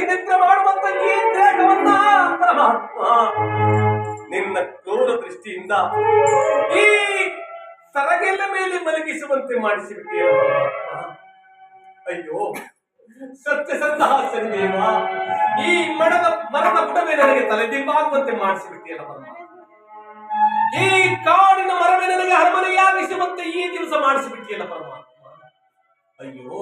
ನಿದ್ರೆ ಮಾಡುವಂತ ಈ ದೇಹವನ್ನ ಪರಮಾತ್ಮ ನಿನ್ನ ಕ್ರೂರ ದೃಷ್ಟಿಯಿಂದ ಈ ಸರಗೆಲ್ಲ ಮೇಲೆ ಮಲಗಿಸುವಂತೆ ಮಾಡಿಸಿಬಿಟ್ಟಿಯಲ್ಲ ಪರಮಾತ್ಮ. ಅಯ್ಯೋ ಸತ್ಯಸಂಧ ಸನ್ನಿದೇವ, ಈ ಮರದ ಬುಡವೇ ನನಗೆ ತಲೆದಿಂಬಾಗುವಂತೆ ಮಾಡಿಸಿಬಿಟ್ಟಿಯಲ್ಲ ಪರಮಾತ್ಮ. ಈ ಕಾಡಿನ ಮರವೇ ನನಗೆ ಅರಮನೆಯಾಗಿಸುವಂತೆ ಈ ದಿವಸ ಮಾಡಿಸಿಬಿಟ್ಟಿಯಲ್ಲ ಪರಮಾತ್ಮ. ಅಯ್ಯೋ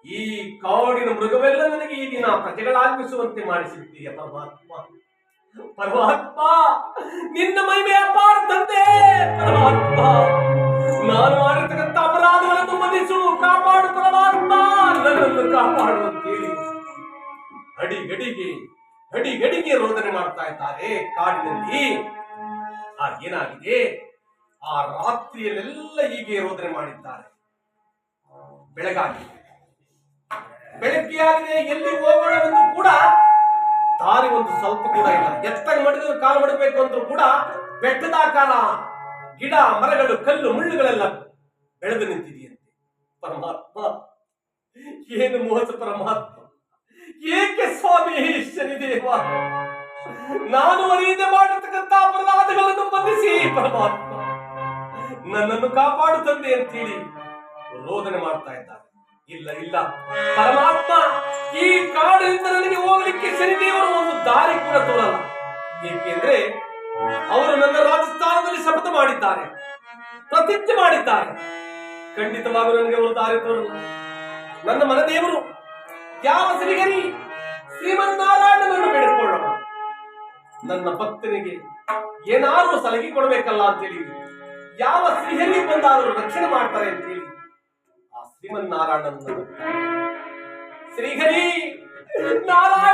ಈ ಕಾಡಿನ ಮೃಗವೆಲ್ಲ ನನಗೆ ಈ ದಿನ ಪ್ರಜೆಗಳಾಗಿಸುವಂತೆ ಮಾಡಿಸಿಬಿಟ್ಟಿಯ ಪರಮಾತ್ಮ. ಪರಮಾತ್ಮ ನಿನ್ನ ಮಹಿಮೆ ಅಪಾರ ತಂದೆ. ಪರಮಾತ್ಮ ನಾನು ಮಾಡಿರ್ತಕ್ಕಂಥ ಅಪರಾಧಗಳನ್ನು ಮನ್ನಿಸು, ಕಾಪಾಡು ಪರಮಾತ್ಮ, ನನ್ನನ್ನು ಕಾಪಾಡುವಂತೇಳಿ ಅಡಿಗಡಿಗೆ ರೋದನೆ ಮಾಡ್ತಾ ಇದ್ದಾರೆ ಕಾಡಿನಲ್ಲಿ. ಏನಾಗಿದೆ, ಆ ರಾತ್ರಿಯಲ್ಲೆಲ್ಲ ಹೀಗೆ ರೋದನೆ ಮಾಡಿದ್ದಾರೆ. ಬೆಳಗ್ಗೆ ಆಗಿದೆ, ಎಲ್ಲಿ ಹೋಗೋಣ ಎಂದು ಕೂಡ ದಾರಿ ಒಂದು ಸ್ವಲ್ಪ ಕೂಡ ಇಲ್ಲ. ಎತ್ತಾಗ ಮಡಿದ ಕಾಲು ಮಡಗಬೇಕು ಅಂದ್ರೂ ಕೂಡ ಬೆಟ್ಟದಾಕಾರ ಗಿಡ ಮರಗಳು ಕಲ್ಲು ಮುಳ್ಳುಗಳೆಲ್ಲ ಬೆಳೆದು ನಿಂತಿದೆಯಂತೆ. ಪರಮಾತ್ಮ ಏನು ಮೋಸ ಪರಮಾತ್ಮ, ಏಕೆ ಸ್ವಾಮಿ ಶನಿದೇವ, ನಾನು ಅರಿಯದೆ ಮಾಡಿರ್ತಕ್ಕಂಥ ಅಪರಾಧಗಳನ್ನು ಬಂಧಿಸಿ ಪರಮಾತ್ಮ ನನ್ನನ್ನು ಕಾಪಾಡು ತಂದೆ ಅಂತೇಳಿ ರೋದನೆ ಮಾಡ್ತಾ ಇದ್ದಾರೆ. ಇಲ್ಲ ಪರಮಾತ್ಮ, ಈ ಕಾಡಿನಿಂದ ನನಗೆ ಹೋಗಲಿಕ್ಕೆ ಶನಿದೇವರು ಒಂದು ದಾರಿ ಕೂಡ ತೋರಲ್ಲ. ಏಕೆಂದ್ರೆ ಅವರು ನನ್ನ ರಾಜಸ್ಥಾನದಲ್ಲಿ ಶಪಥ ಮಾಡಿದ್ದಾರೆ, ಪ್ರತಿಜ್ಞೆ ಮಾಡಿದ್ದಾರೆ. ಖಂಡಿತವಾಗೂ ನನಗೆ ಅವರು ದಾರಿ ತೋರಲ್ಲ. ನನ್ನ ಮನದೇವರು ಯಾವ ಶ್ರೀಹರಿ ಶ್ರೀಮನ್ನಾರಾಯಣನನ್ನು ಬೇಡಿಕೊಳ್ಳೋಣ. ನನ್ನ ಭಕ್ತನಿಗೆ ಏನಾದರೂ ಸಲಹೆ ಕೊಡಬೇಕಲ್ಲ ಅಂತೇಳಿ ಯಾವ ಶ್ರೀಹರಿ ಬಂದಾದರೂ ರಕ್ಷಣೆ ಮಾಡ್ತಾರೆ ಅಂತೇಳಿ ಆ ಶ್ರೀಮನ್ನಾರಾಯಣನನ್ನು ಶ್ರೀಹರಿ ನಾರಾಯಣ